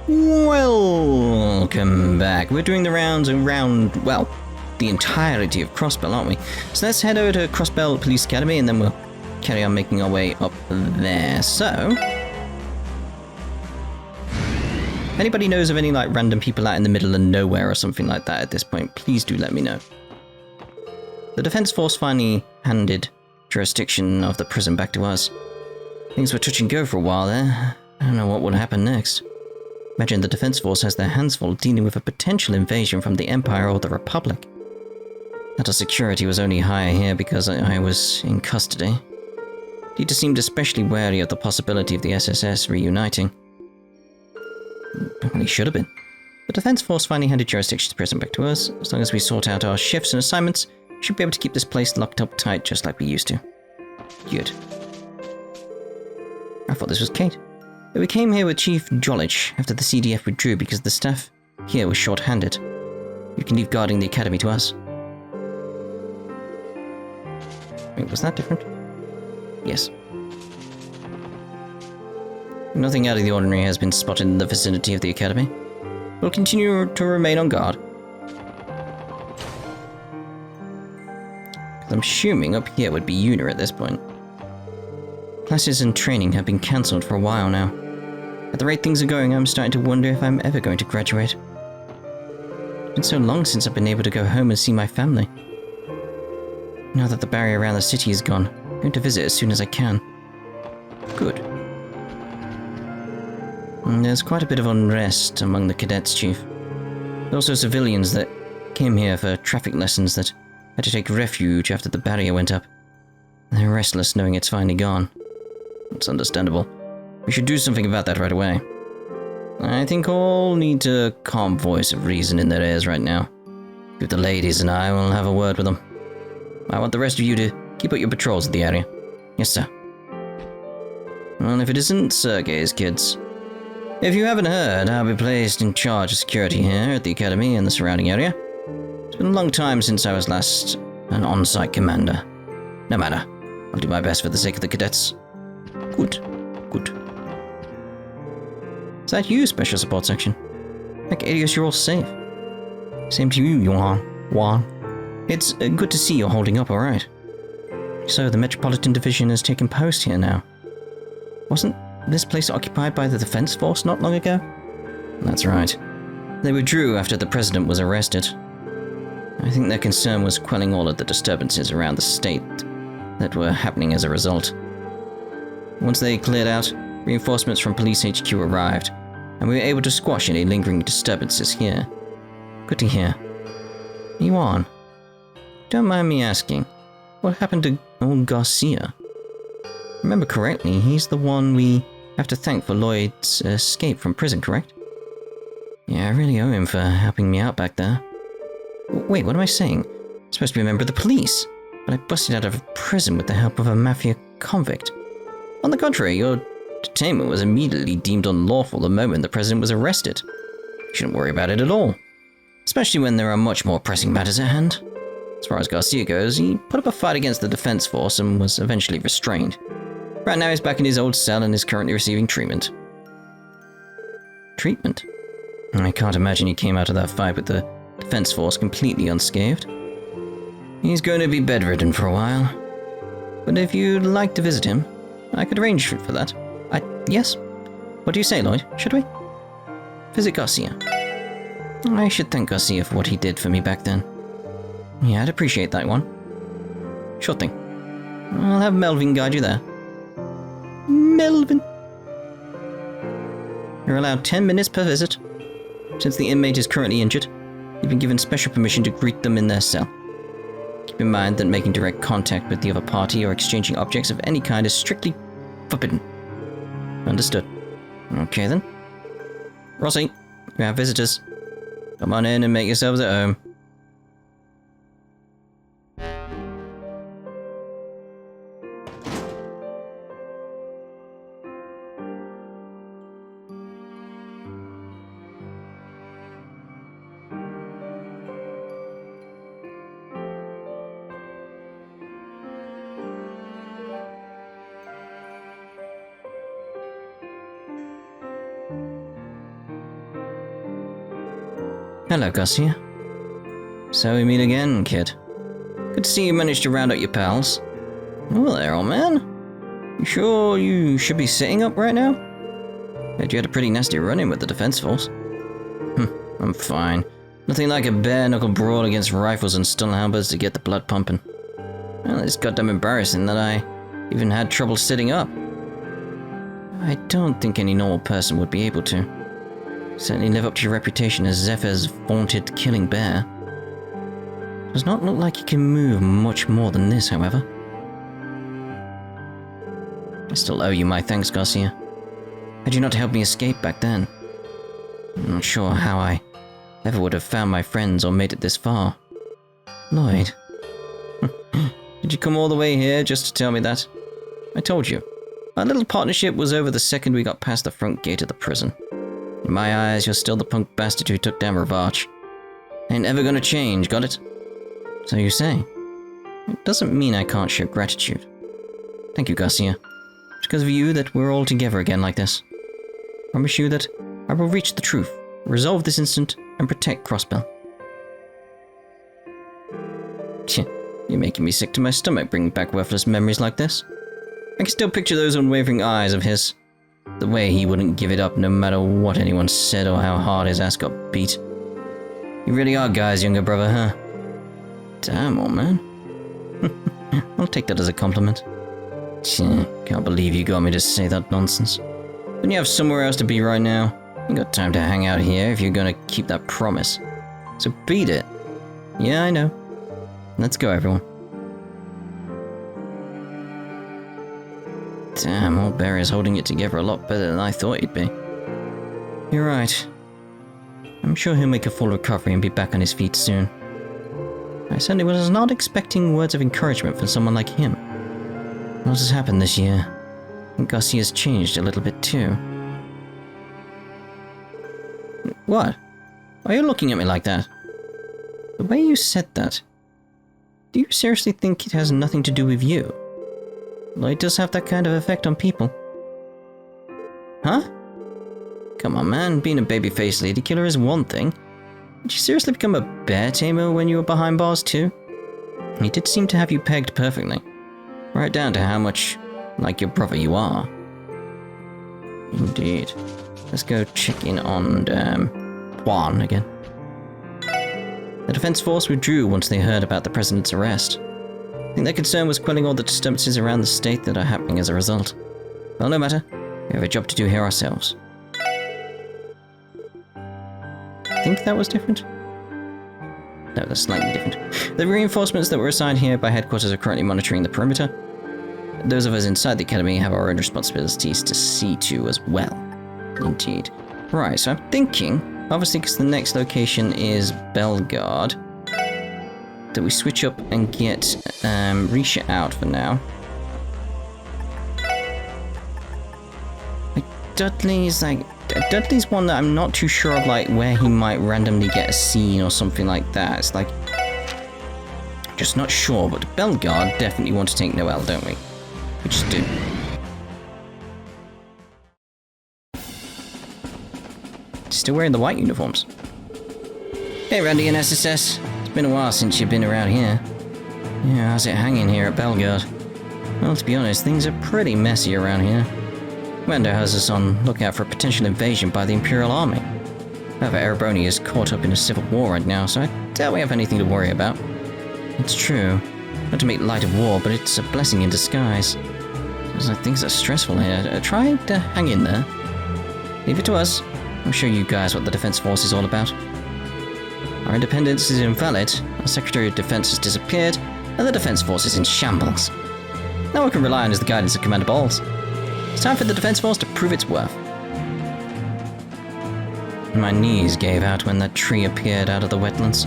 Welcome back. We're doing the rounds around, well, the entirety of Crossbell, aren't we? So let's head over to Crossbell Police Academy and then we'll carry on making our way up there. So, if anybody knows of any like random people out in the middle of nowhere or something like that at this point, please do let me know. The Defense Force finally handed jurisdiction of the prison back to us. Things were touch and go for a while there. I don't know what will happen next. Imagine the Defense Force has their hands full dealing with a potential invasion from the Empire or the Republic. That our security was only higher here because I was in custody. Dieter seemed especially wary of the possibility of the SSS reuniting. Well, he should have been. The Defense Force finally handed jurisdiction to prison back to us. As long as we sort out our shifts and assignments, we should be able to keep this place locked up tight just like we used to. Good. I thought this was Kate. We came here with Chief Jolich after the CDF withdrew because the staff here was short-handed. You can leave guarding the academy to us. Wait, was that different? Yes. Nothing out of the ordinary has been spotted in the vicinity of the academy. We'll continue to remain on guard. I'm assuming up here would be Una at this point. Classes and training have been cancelled for a while now. At the rate things are going, I'm starting to wonder if I'm ever going to graduate. It's been so long since I've been able to go home and see my family. Now that the barrier around the city is gone, I'm going to visit as soon as I can. Good. And there's quite a bit of unrest among the cadets, Chief. There are also civilians that came here for traffic lessons that had to take refuge after the barrier went up. They're restless knowing it's finally gone. It's understandable. We should do something about that right away. I think all need a calm voice of reason in their ears right now. If the ladies and I will have a word with them. I want the rest of you to keep up your patrols in the area. Yes, sir. Well, if it isn't Sergei's kids. If you haven't heard, I'll be placed in charge of security here at the academy and the surrounding area. It's been a long time since I was last an on-site commander. No matter. I'll do my best for the sake of the cadets. Good. Good. Is that you, Special Support Section? Thank Adios, you're all safe. Same to you, Juan. It's good to see you're holding up alright. So, the Metropolitan Division has taken post here now. Wasn't this place occupied by the Defense Force not long ago? That's right. They withdrew after the President was arrested. I think their concern was quelling all of the disturbances around the state that were happening as a result. Once they cleared out, reinforcements from Police HQ arrived, and we were able to squash any lingering disturbances here. Good to hear. You on? Don't mind me asking, what happened to old Garcia? Remember correctly, he's the one we have to thank for Lloyd's escape from prison, correct? Yeah, I really owe him for helping me out back there. Wait, what am I saying? I'm supposed to be a member of the police, but I busted out of prison with the help of a mafia convict. On the contrary, your detainment was immediately deemed unlawful the moment the president was arrested. You shouldn't worry about it at all, especially when there are much more pressing matters at hand. As far as Garcia goes, he put up a fight against the Defense Force and was eventually restrained. Right now he's back in his old cell and is currently receiving treatment. Treatment? I can't imagine he came out of that fight with the Defense Force completely unscathed. He's going to be bedridden for a while. But if you'd like to visit him, I could arrange for that. Yes? What do you say, Lloyd? Should we? Visit Garcia. I should thank Garcia for what he did for me back then. Yeah, I'd appreciate that one. Sure thing. I'll have Melvin guide you there. Melvin! You're allowed 10 minutes per visit. Since the inmate is currently injured, you've been given special permission to greet them in their cell. Keep in mind that making direct contact with the other party or exchanging objects of any kind is strictly forbidden. Understood. Okay then. Rossi, you have visitors. Come on in and make yourselves at home. Hello, Garcia. So we meet again, kid. Good to see you managed to round up your pals. Well there, old man. You sure you should be sitting up right now? Heard you had a pretty nasty run-in with the defense force. I'm fine. Nothing like a bare-knuckle brawl against rifles and stun halberds to get the blood pumping. Well, it's goddamn embarrassing that I even had trouble sitting up. I don't think any normal person would be able to. Certainly live up to your reputation as Zephyr's vaunted killing bear. Does not look like you can move much more than this, however. I still owe you my thanks, Garcia. Had you not helped me escape back then, I'm not sure how I ever would have found my friends or made it this far. Lloyd. Did you come all the way here just to tell me that? I told you. Our little partnership was over the second we got past the front gate of the prison. In my eyes, you're still the punk bastard who took down Revache. Ain't ever gonna change, got it? So you say. It doesn't mean I can't show gratitude. Thank you, Garcia. It's because of you that we're all together again like this. I promise you that I will reach the truth, resolve this incident, and protect Crossbell. You're making me sick to my stomach bringing back worthless memories like this. I can still picture those unwavering eyes of his. The way he wouldn't give it up no matter what anyone said or how hard his ass got beat. You really are Guy's younger brother, huh? Damn, old man. I'll take that as a compliment. Can't believe you got me to say that nonsense. Don't you have somewhere else to be right now? You got time to hang out here if you're gonna keep that promise. So beat it. Yeah, I know. Let's go, everyone. Damn, old Barry is holding it together a lot better than I thought he'd be. You're right. I'm sure he'll make a full recovery and be back on his feet soon. I certainly was not expecting words of encouragement from someone like him. What has happened this year? I think Garcia's changed a little bit too. What? Why are you looking at me like that? The way you said that. Do you seriously think it has nothing to do with you? Lloyd does have that kind of effect on people. Huh? Come on, man. Being a babyface lady killer is one thing. Did you seriously become a bear tamer when you were behind bars too? He did seem to have you pegged perfectly. Right down to how much like your brother you are. Indeed. Let's go check in on, Juan again. The defense force withdrew once they heard about the president's arrest. I think their concern was quelling all the disturbances around the state that are happening as a result. Well, no matter. We have a job to do here ourselves. I think that was different? No, that's slightly different. The reinforcements that were assigned here by headquarters are currently monitoring the perimeter. Those of us inside the academy have our own responsibilities to see to as well. Indeed. Right, so I'm thinking, obviously because the next location is Bellguard, that we switch up and get Risha out for now. Like Dudley's one that I'm not too sure of, like where he might randomly get a scene or something like that. It's like, just not sure, but Bellguard definitely want to take Noelle, don't we? We just do. Still wearing the white uniforms. Hey Randy and SSS. It's been a while since you've been around here. Yeah, how's it hanging here at Bellguard? Well, to be honest, things are pretty messy around here. Commander has us on lookout for a potential invasion by the Imperial Army. However, Erebonia is caught up in a civil war right now, so I doubt we have anything to worry about. It's true. Not to make light of war, but it's a blessing in disguise. Seems like things are stressful here. Try to hang in there. Leave it to us. I'll show you guys what the Defense Force is all about. Our independence is invalid, our Secretary of Defense has disappeared, and the Defense Force is in shambles. Now we can rely on is the guidance of Commander Balls. It's time for the Defense Force to prove its worth. My knees gave out when that tree appeared out of the wetlands.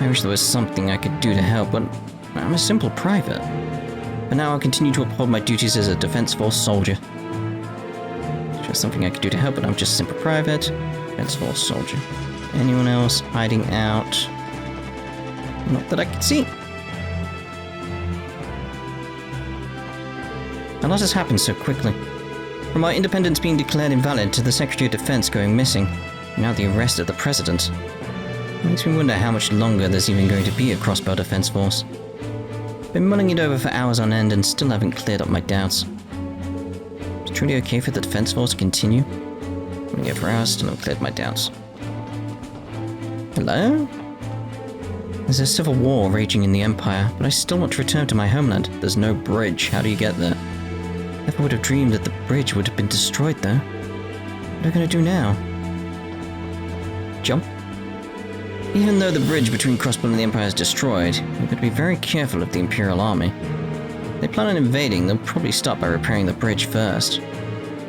I wish there was something I could do to help, but I'm a simple private. But now I'll continue to uphold my duties as a Defense Force soldier. There's something I could do to help, but I'm just a simple private, Defense Force soldier. Anyone else hiding out? Not that I can see. A lot has happened so quickly. From our independence being declared invalid to the Secretary of Defense going missing, and now the arrest of the President. Makes me wonder how much longer there's even going to be a Crossbell defense force. Been mulling it over for hours on end and still haven't cleared up my doubts. Is it truly okay for the defense force to continue? Mulling it for hours, still haven't cleared my doubts. Hello? There's a civil war raging in the Empire, but I still want to return to my homeland. There's no bridge. How do you get there? Never would have dreamed that the bridge would have been destroyed, though. What are we gonna do now? Jump? Even though the bridge between Crossbell and the Empire is destroyed, we've got to be very careful of the Imperial Army. If they plan on invading, they'll probably start by repairing the bridge first.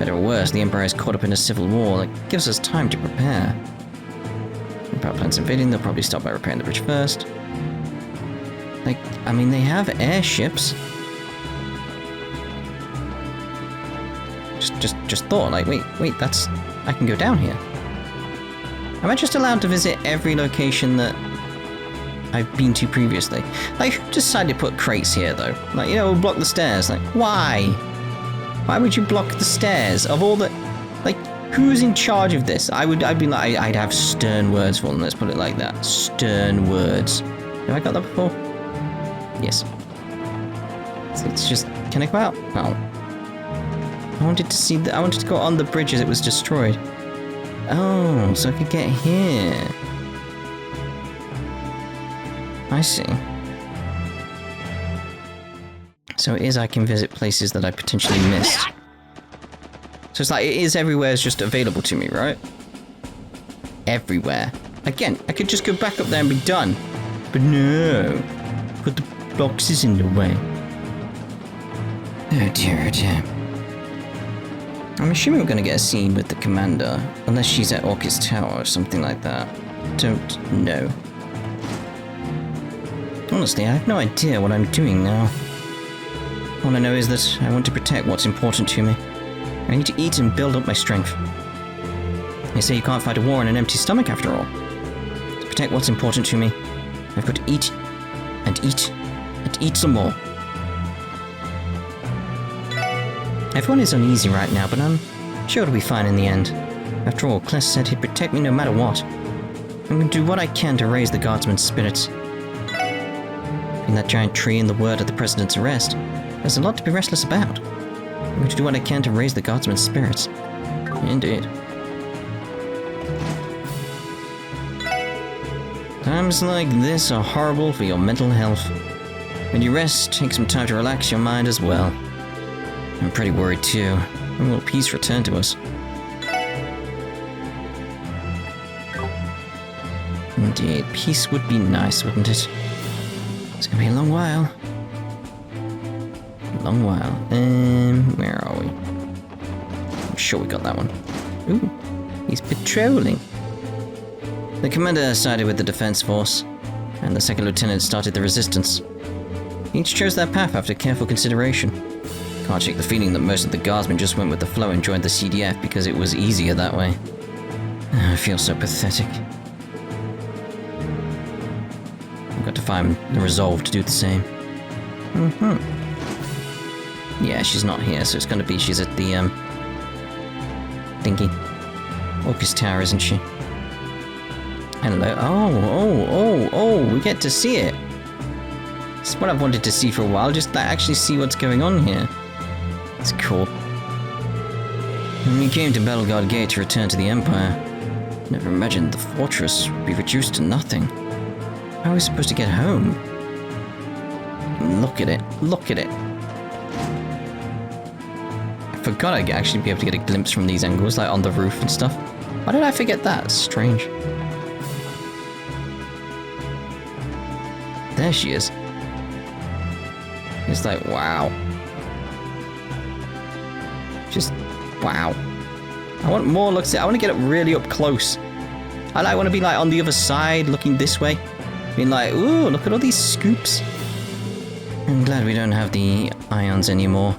Better or worse, the Empire is caught up in a civil war that gives us time to prepare. If Empire plans invading, they'll probably start by repairing the bridge first. Like, I mean, they have airships. Just thought, like, wait, that's... I can go down here. Am I just allowed to visit every location that I've been to previously? Like, who decided to put crates here, though? Like, you know, block the stairs. Like, why? Why would you block the stairs? Of all the... Like, who's in charge of this? I'd be like... I'd have stern words for them, let's put it like that. Stern words. Have I got that before? Yes. It's just... Can I go out? No. I wanted to see... I wanted to go on the bridge as it was destroyed. Oh, so I could get here. I see. So it is I can visit places that I potentially missed. So it's like, it is everywhere is just available to me, right? Everywhere. Again, I could just go back up there and be done. But no. Put the boxes in the way. Oh dear, oh dear. I'm assuming we're going to get a scene with the commander, unless she's at Orcus Tower or something like that. Don't know. Honestly, I have no idea what I'm doing now. All I know is that I want to protect what's important to me. I need to eat and build up my strength. They say you can't fight a war on an empty stomach after all. To protect what's important to me, I've got to eat, and eat, and eat some more. Everyone is uneasy right now, but I'm sure it'll be fine in the end. After all, Kless said he'd protect me no matter what. I'm going to do what I can to raise the guardsman's spirits. In that giant tree and the word of the President's arrest, there's a lot to be restless about. I'm going to do what I can to raise the guardsman's spirits. Indeed. Times like this are horrible for your mental health. When you rest, take some time to relax your mind as well. I'm pretty worried too. When will peace return to us? Indeed, peace would be nice, wouldn't it? It's gonna be a long while. A long while. Where are we? I'm sure we got that one. Ooh, he's patrolling. The commander sided with the defense force, and the second lieutenant started the resistance. Each chose their path after careful consideration. Can't shake the feeling that most of the guardsmen just went with the flow and joined the CDF because it was easier that way. I feel so pathetic. I've got to find the resolve to do the same. Yeah, she's not here, so it's gonna be she's at the, thingy. Orcus Tower, isn't she? Hello. Oh, we get to see it. This is what I've wanted to see for a while, just to actually see what's going on here. It's cool. When we came to Bellguard Gate to return to the Empire, never imagined the fortress would be reduced to nothing. How are we supposed to get home? Look at it. Look at it. I forgot I'd actually be able to get a glimpse from these angles, like on the roof and stuff. Why did I forget that? It's strange. There she is. It's like, wow. Just, wow. I want more looks. I want to get it really up close. I want to be like on the other side, looking this way. Being like, ooh, look at all these scoops. I'm glad we don't have the ions anymore.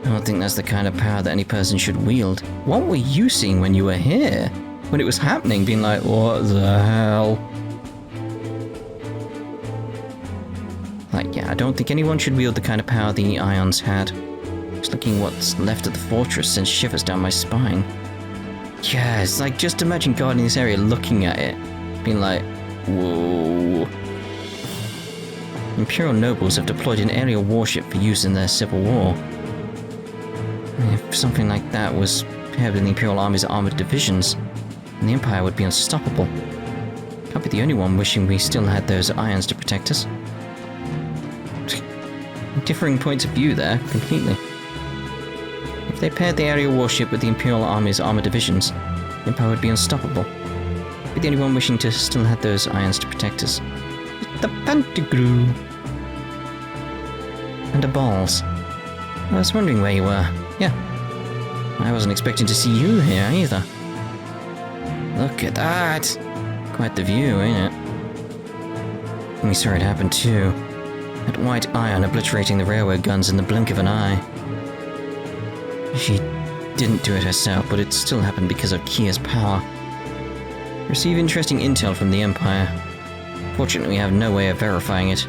I don't think that's the kind of power that any person should wield. What were you seeing when you were here? When it was happening, being like, what the hell? Like, yeah, I don't think anyone should wield the kind of power the ions had. Just looking what's left of the fortress sends shivers down my spine. Yeah, it's like, just imagine guarding this area, looking at it, being like, Whoa. Imperial nobles have deployed an aerial warship for use in their civil war. If something like that was paired with the Imperial Army's armored divisions, then the Empire would be unstoppable. Can't be the only one wishing we still had those irons to protect us. Differing points of view there, completely. If they paired the aerial warship with the Imperial Army's armored divisions, the Empire would be unstoppable. Be the only one wishing to still have those irons to protect us. The Pantagruel. And the balls. I was wondering where you were. Yeah. I wasn't expecting to see you here either. Look at that. Quite the view, ain't it? We saw it happen too. That white iron obliterating the railway guns in the blink of an eye. She didn't do it herself, but it still happened because of Kia's power. Receive interesting intel from the Empire. Fortunately, we have no way of verifying it.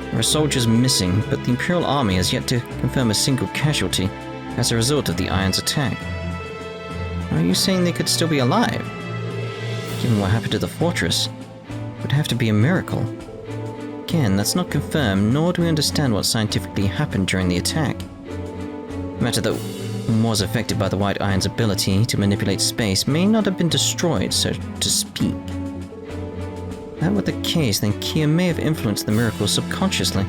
There are soldiers missing, but the Imperial Army has yet to confirm a single casualty as a result of the Iron's attack. Are you saying they could still be alive? Given what happened to the fortress, it would have to be a miracle. Again, that's not confirmed, nor do we understand what scientifically happened during the attack. The matter that was affected by the White Iron's ability to manipulate space may not have been destroyed, so to speak. If that were the case, then Kia may have influenced the miracle subconsciously.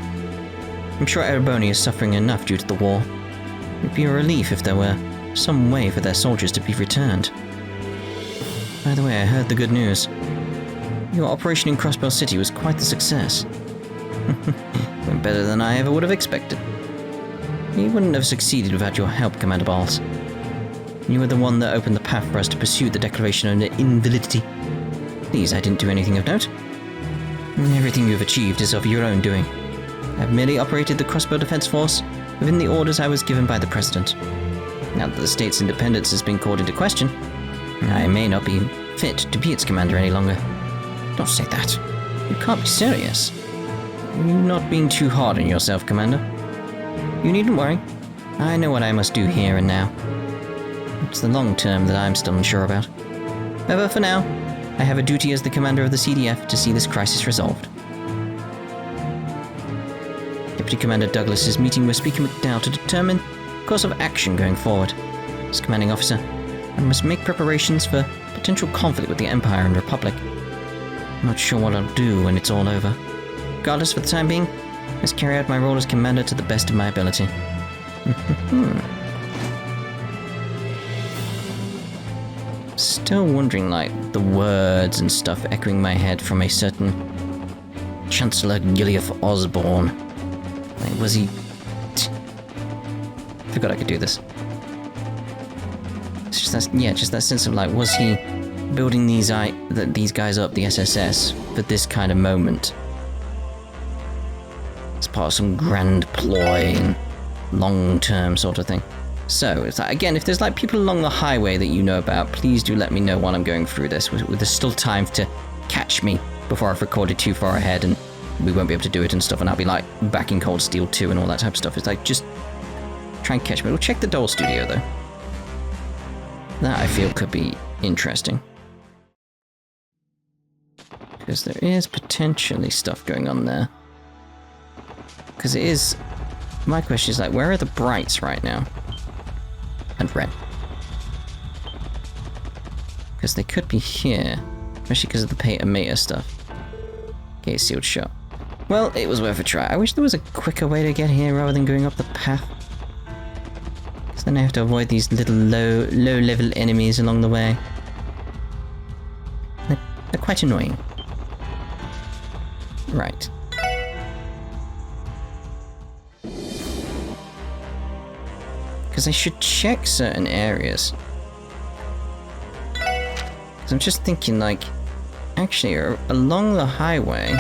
I'm sure Erebonia is suffering enough due to the war. It would be a relief if there were some way for their soldiers to be returned. By the way, I heard the good news. Your operation in Crossbell City was quite the success. Went better than I ever would have expected. We wouldn't have succeeded without your help, Commander Balls. You were the one that opened the path for us to pursue the declaration of invalidity. Please, I didn't do anything of note. Everything you've achieved is of your own doing. I've merely operated the Crossbow Defense Force within the orders I was given by the President. Now that the state's independence has been called into question, I may not be fit to be its commander any longer. Don't say that. You can't be serious. You're not being too hard on yourself, Commander. You needn't worry. I know what I must do here and now. It's the long term that I'm still unsure about. However, for now, I have a duty as the commander of the CDF to see this crisis resolved. Deputy Commander Douglas is meeting with Speaker McDowell to determine course of action going forward. As commanding officer, I must make preparations for potential conflict with the Empire and Republic. I'm not sure what I'll do when it's all over. Regardless, for the time being, I must carry out my role as commander to the best of my ability. Still wondering, like, the words and stuff echoing my head from a certain Chancellor Gilead Osborne. Like, was he... Forgot I could do this. It's just that, yeah, just that sense of, like, was he building these guys up, the SSS, for this kind of moment? It's part of some grand ploy and long-term sort of thing. So, it's like, again, if there's like people along the highway that you know about, please do let me know while I'm going through this. There's still time to catch me before I've recorded too far ahead and we won't be able to do it and stuff, and I'll be like back in Cold Steel 2 and all that type of stuff. It's like, just try and catch me. We'll check the Dole Studio though. That I feel could be interesting. Because there is potentially stuff going on there. Because it is... My question is, like, where are the Brights right now? And Red. Because they could be here. Especially because of the Pater-Mater stuff. Gate sealed shut. Well, it was worth a try. I wish there was a quicker way to get here rather than going up the path. Because then I have to avoid these little low-level enemies along the way. They're quite annoying. Right. Because I should check certain areas. Because I'm just thinking, like, actually, along the highway,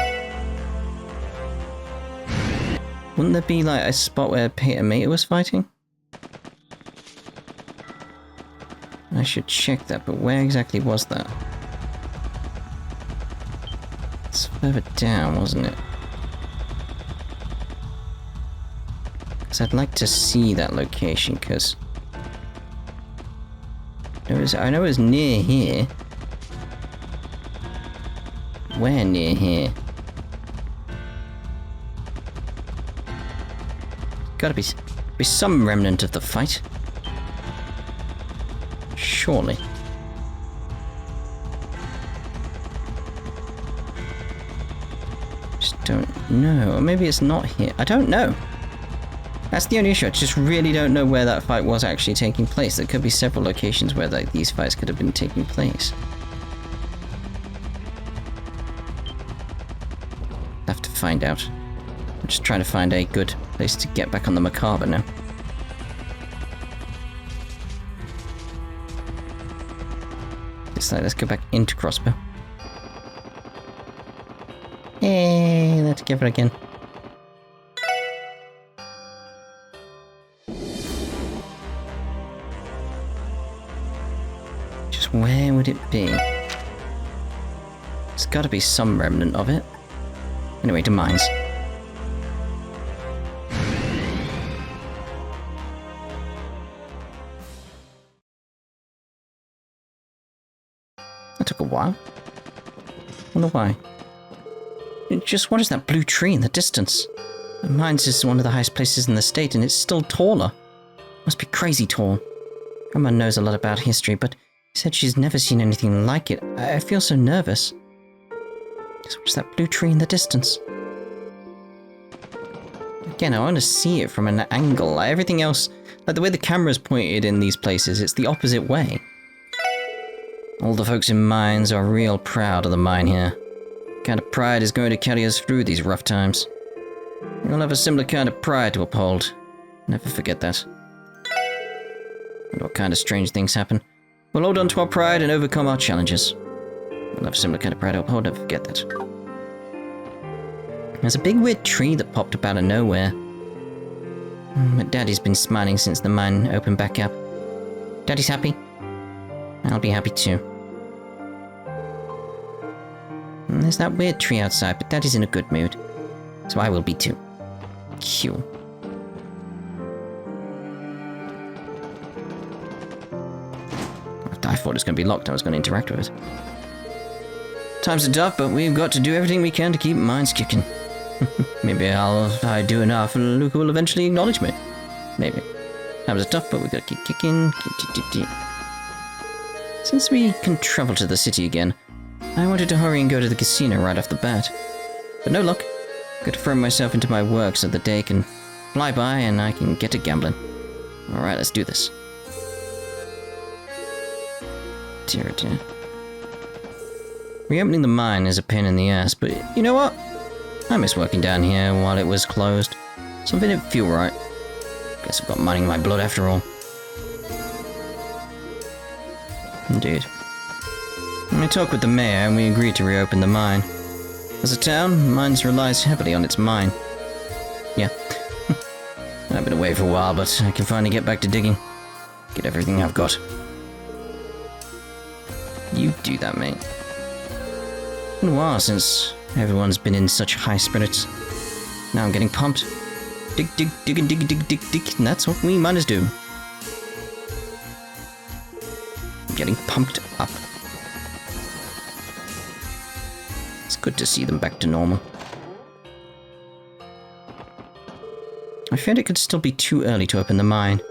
wouldn't there be, like, a spot where Pater-Mater was fighting? I should check that, but where exactly was that? It's further down, wasn't it? Because I'd like to see that location, because I know it was near here. Where near here? Gotta be some remnant of the fight. Surely. Just don't know. Maybe it's not here. I don't know. That's the only issue. I just really don't know where that fight was actually taking place. There could be several locations where like these fights could have been taking place. Have to find out. I'm just trying to find a good place to get back on the macabre now. Let's go back into Crossbell. Hey, let's give it again. Just where would it be? There's gotta be some remnant of it. Anyway, to Mainz. That took a while. Wonder why. Just what is that blue tree in the distance? Mainz is one of the highest places in the state, and it's still taller. Must be crazy tall. Grandma knows a lot about history, but she said she's never seen anything like it. I feel so nervous. Just what's that blue tree in the distance? Again, I want to see it from an angle. Like everything else, like the way the camera's pointed in these places, it's the opposite way. All the folks in Mainz are real proud of the mine here. Kind of pride is going to carry us through these rough times. We'll have a similar kind of pride to uphold. Never forget that. And what kind of strange things happen. We'll hold on to our pride and overcome our challenges. We'll have a similar kind of pride to uphold, never forget that. There's a big weird tree that popped up out of nowhere. But Daddy's been smiling since the mine opened back up. Daddy's happy? I'll be happy too. There's that weird tree outside, but Daddy's in a good mood. So I will be too. Cute. I thought it was going to be locked. I was going to interact with it. Times are tough, but we've got to do everything we can to keep Mainz kicking. Maybe if I do enough, Luca will eventually acknowledge me. Maybe. Times are tough, but we've got to keep kicking. Since we can travel to the city again, I wanted to hurry and go to the casino right off the bat. But no luck. Got to throw myself into my work so the day can fly by and I can get to gambling. Alright, let's do this. Dear, dear. Reopening the mine is a pain in the ass, but you know what? I miss working down here while it was closed. Something didn't feel right. Guess I've got mining in my blood after all. Indeed. I talked with the mayor and we agreed to reopen the mine. As a town, Mainz relies heavily on its mine. Yeah. I've been away for a while, but I can finally get back to digging. Get everything I've got. You do that, mate. It's been a while since everyone's been in such high spirits. Now I'm getting pumped. Dig, dig, dig, and dig, dig, dig, dig, and that's what we miners do. I'm getting pumped up. It's good to see them back to normal. I feared it could still be too early to open the mine.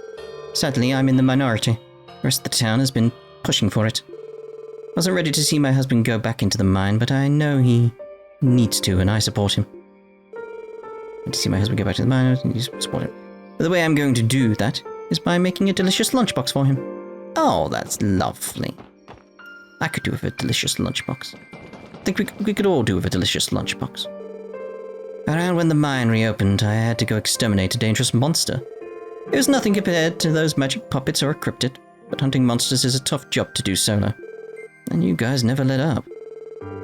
Sadly, I'm in the minority. The rest of the town has been pushing for it. I wasn't ready to see my husband go back into the mine, but I know he needs to, and I support him. To see my husband go back to the mine, and you support him. But the way I'm going to do that is by making a delicious lunchbox for him. Oh, that's lovely. I could do with a delicious lunchbox. I think we could all do with a delicious lunchbox. Around when the mine reopened, I had to go exterminate a dangerous monster. It was nothing compared to those magic puppets or a cryptid, but hunting monsters is a tough job to do solo. And you guys never let up.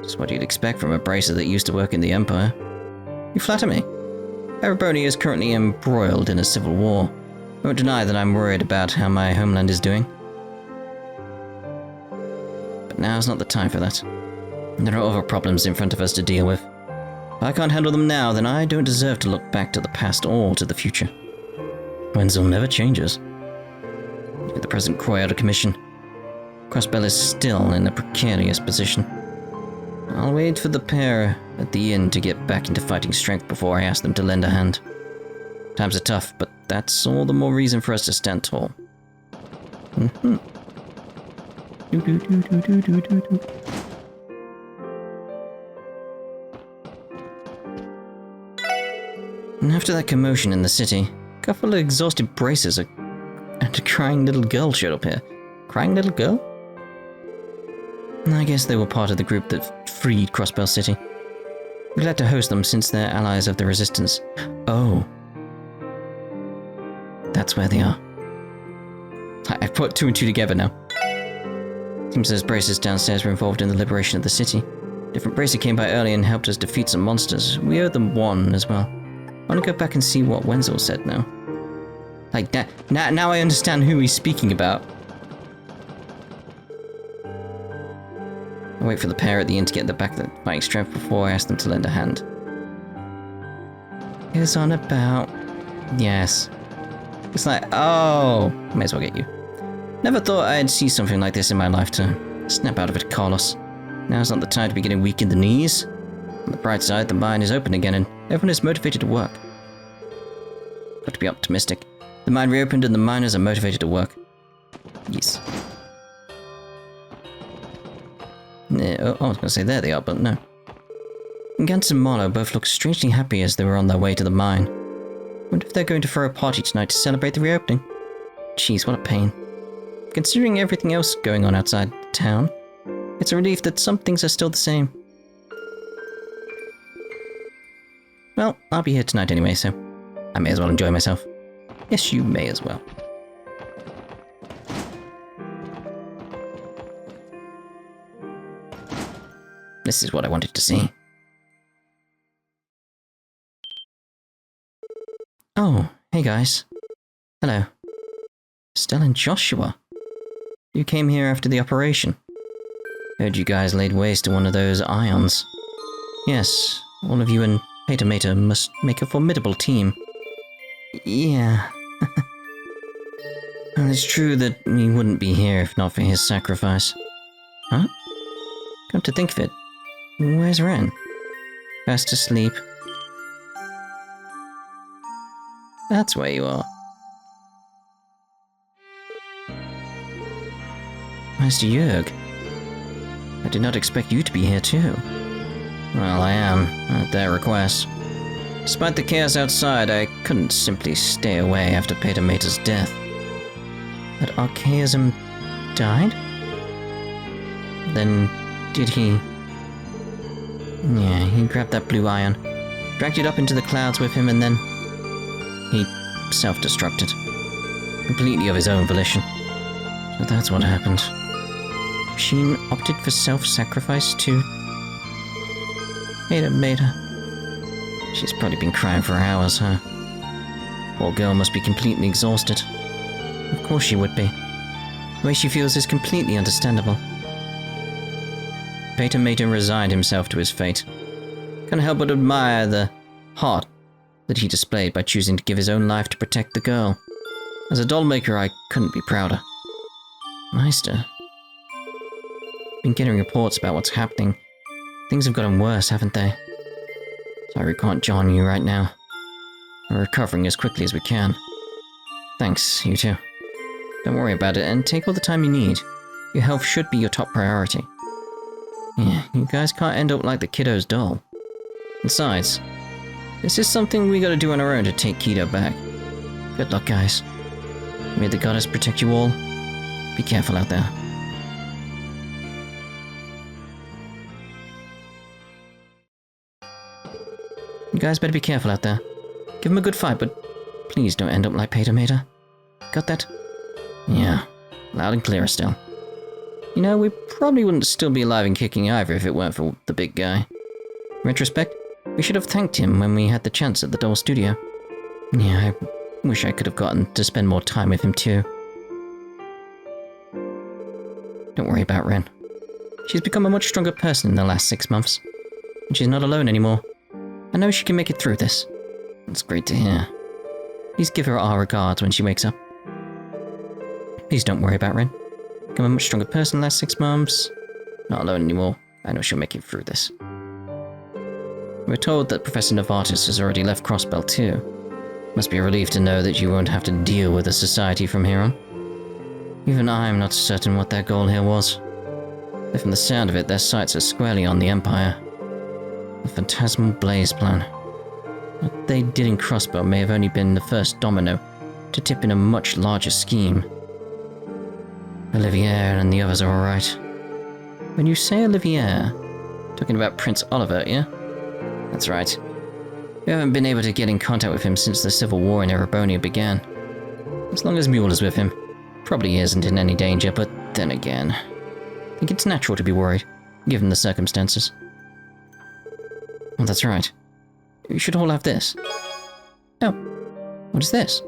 Just what you'd expect from a bracer that used to work in the Empire. You flatter me. Erebonia is currently embroiled in a civil war. I won't deny that I'm worried about how my homeland is doing. But now's not the time for that. There are other problems in front of us to deal with. If I can't handle them now, then I don't deserve to look back to the past or to the future. Wenzel never changes. With the present Croy out of commission, Crossbell is still in a precarious position. I'll wait for the pair at the inn to get back into fighting strength before I ask them to lend a hand. Times are tough, but that's all the more reason for us to stand tall. And after that commotion in the city, a couple of exhausted bracers and a crying little girl showed up here. Crying little girl? I guess they were part of the group that freed Crossbell City. We're glad to host them since they're allies of the Resistance. Oh. That's where they are. I've put two and two together now. Seems those bracers downstairs were involved in the liberation of the city. Different bracer came by early and helped us defeat some monsters. We owe them one as well. I want to go back and see what Wenzel said now. Like that. Now I understand who he's speaking about. I'll wait for the pair at the inn to get the back of the fighting strength before I ask them to lend a hand. It's on about... Yes. It's like, oh, may as well get you. Never thought I'd see something like this in my lifetime. Snap out of it, Carlos. Now's not the time to be getting weak in the knees. On the bright side, the mine is open again and everyone is motivated to work. Got to be optimistic. The mine reopened and the miners are motivated to work. Yes. Oh, I was going to say there they are, but no. Gantz and Marlowe both looked strangely happy as they were on their way to the mine. Wonder if they're going to throw a party tonight to celebrate the reopening. Jeez, what a pain. Considering everything else going on outside town, it's a relief that some things are still the same. Well, I'll be here tonight anyway, so I may as well enjoy myself. Yes, you may as well. This is what I wanted to see. Oh, hey guys. Hello. Stella and Joshua. You came here after the operation. Heard you guys laid waste to one of those ions. Yes, all of you and Peter must make a formidable team. Yeah. Well, it's true that he wouldn't be here if not for his sacrifice. Huh? Come to think of it, where's Renne? Fast asleep. That's where you are. Master Jurg. I did not expect you to be here too. Well, I am, at their request. Despite the chaos outside, I couldn't simply stay away after Peter's death. That archaism died? Then did he... Yeah, he grabbed that blue ion, dragged it up into the clouds with him, and then he self-destructed. Completely of his own volition. So that's what happened. Machine opted for self-sacrifice too. Beta. She's probably been crying for hours, huh? Poor girl must be completely exhausted. Of course she would be. The way she feels is completely understandable. Beta resigned himself to his fate. Can't help but admire the heart that he displayed by choosing to give his own life to protect the girl. As a doll maker, I couldn't be prouder. Meister. Been getting reports about what's happening. Things have gotten worse, haven't they? Sorry we can't join you right now. We're recovering as quickly as we can. Thanks, you too. Don't worry about it and take all the time you need. Your health should be your top priority. Yeah, you guys can't end up like the kiddo's doll. Besides, this is something we gotta do on our own to take Kido back. Good luck, guys. May the goddess protect you all. Be careful out there. You guys better be careful out there. Give him a good fight, but please don't end up like Peter. Got that? Yeah, loud and clear still. You know, we probably wouldn't still be alive and kicking either if it weren't for the big guy. In retrospect, we should have thanked him when we had the chance at the doll studio. Yeah, I wish I could have gotten to spend more time with him too. Don't worry about Renne. She's become a much stronger person in the last 6 months. And she's not alone anymore. I know she can make it through this. That's great to hear. Please give her our regards when she wakes up. Please don't worry about Renne. Become a much stronger person in the last 6 months. Not alone anymore. I know she'll make it through this. We're told that Professor Novartis has already left Crossbell too. Must be a relief to know that you won't have to deal with the society from here on. Even I'm not certain what their goal here was. But from the sound of it, their sights are squarely on the Empire. The phantasmal blaze plan. What they did in Crossbell may have only been the first domino to tip in a much larger scheme. Olivier and the others are alright. When you say Olivier, talking about Prince Oliver, yeah? That's right. We haven't been able to get in contact with him since the civil war in Erebonia began. As long as Mule is with him, probably he isn't in any danger, but then again, I think it's natural to be worried, given the circumstances. Oh, that's right. You should all have this. Oh, what is this?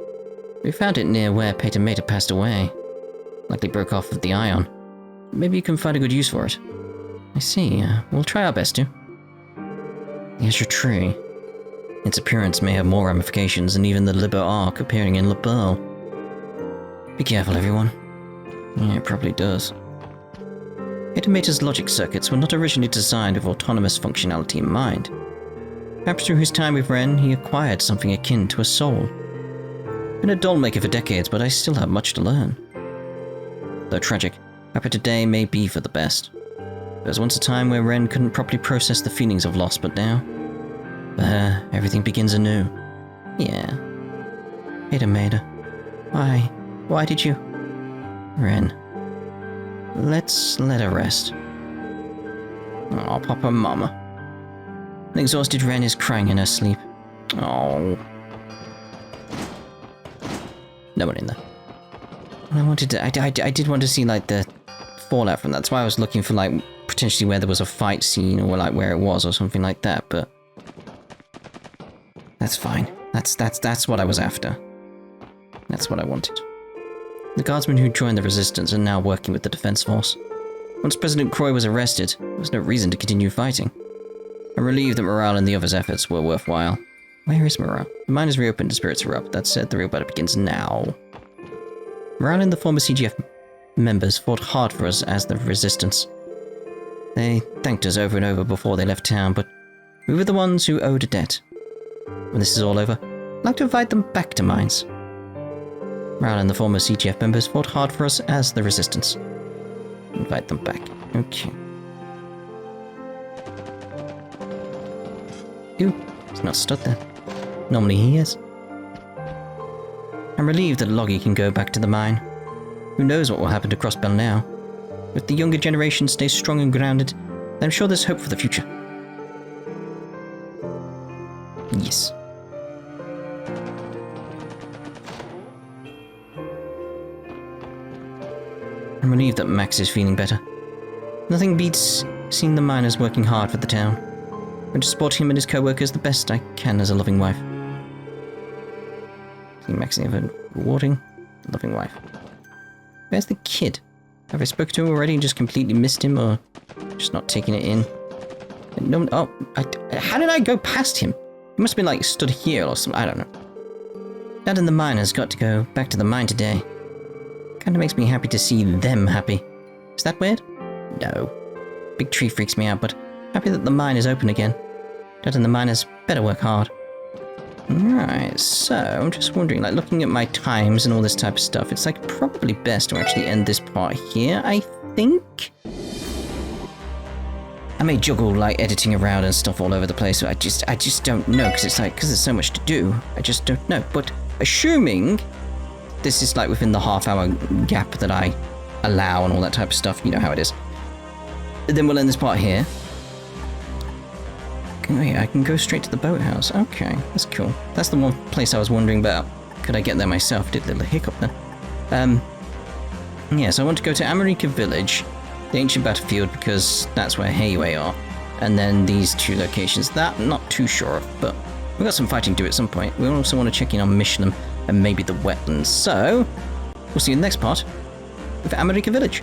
We found it near where Pater Mater passed away. Likely broke off of the ion. Maybe you can find a good use for it. I see. We'll try our best to. The Azure tree. Its appearance may have more ramifications than even the Liber Arc appearing in Lebel. Be careful, everyone. Yeah, it probably does. Pater Mater's logic circuits were not originally designed with autonomous functionality in mind. Perhaps through his time with Renne, he acquired something akin to a soul. Been a doll maker for decades, but I still have much to learn. Though tragic, perhaps today may be for the best. There was once a time where Renne couldn't properly process the feelings of loss, but now, for her, everything begins anew. Yeah. Pater Mater. Why did you? Renne. Let's let her rest. Oh, Papa Mama. An exhausted Renne is crying in her sleep. Oh. No one in there. I wanted to, I did want to see, like, the fallout from that. That's why I was looking for, like, potentially where there was a fight scene, or, like, where it was, or something like that, but that's fine. That's what I was after. That's what I wanted. The guardsmen who joined the resistance are now working with the defense force. Once President Croy was arrested, there was no reason to continue fighting. I'm relieved that morale and the others' efforts were worthwhile. Where is morale? The mine is reopened and spirits are up. That said, the real battle begins now. Morale and the former CGF members fought hard for us as the resistance. They thanked us over and over before they left town, but we were the ones who owed a debt. When this is all over, I'd like to invite them back to Mainz. Morale and the former CGF members fought hard for us as the resistance. Invite them back. Okay. Ooh, he's not stood there. Normally he is. I'm relieved that Loggy can go back to the mine. Who knows what will happen to Crossbell now? If the younger generation stays strong and grounded, then I'm sure there's hope for the future. Yes. I'm relieved that Max is feeling better. Nothing beats seeing the miners working hard for the town. I'm going to support him and his co-workers the best I can as a loving wife. See Max even rewarding, loving wife. Where's the kid? Have I spoken to him already and just completely missed him, or just not taking it in? No, oh, how did I go past him? He must have been like stood here or something, I don't know. Dad and the miners got to go back to the mine today. Kinda makes me happy to see them happy. Is that weird? No. Big tree freaks me out, but happy that the mine is open again. Dad and the miners better work hard. Right, so I'm just wondering, like, looking at my times and all this type of stuff, it's like probably best to actually end this part here, I think? I may juggle, like, editing around and stuff all over the place, but I just don't know, because there's so much to do, I just don't know. But assuming this is, like, within the half-hour gap that I allow and all that type of stuff, you know how it is. Then we'll end this part here. Wait, I can go straight to the boathouse. Okay, that's cool. That's the one place I was wondering about. Could I get there myself? Did a little hiccup there. Yeah, so I want to go to America Village, the ancient battlefield, because that's where Heiyue are. And then these two locations, that I'm not too sure of, but we've got some fighting to do at some point. We also want to check in on Michelin and maybe the wetlands. So, we'll see you in the next part with America Village.